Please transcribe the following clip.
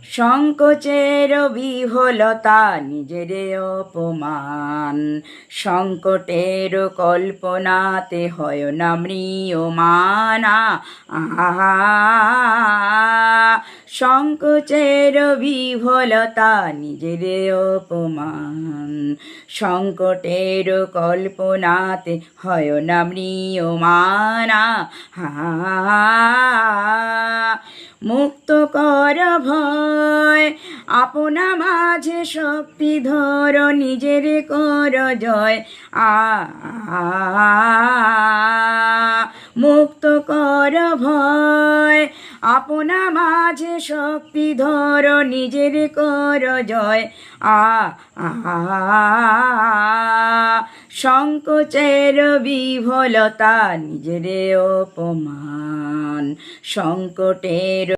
সংকোচের বিহলতা নিজের অপমান, সংকটের কল্পনাতে হয় না ম্রিয়মানা। আহা, সংকোচের বিহলতা নিজের অপমান, সংকটের কল্পনাতে হয় না ম্রিয়মানা। মুক্ত কর ভয়, আপনা মাঝে শক্তি ধর, নিজের কর জয়। মুক্ত কর ভয়, আপনা মাঝে শক্তি ধর, নিজের কর জয়। সংকোচের বিহলতা নিজের অপমান, সংকটের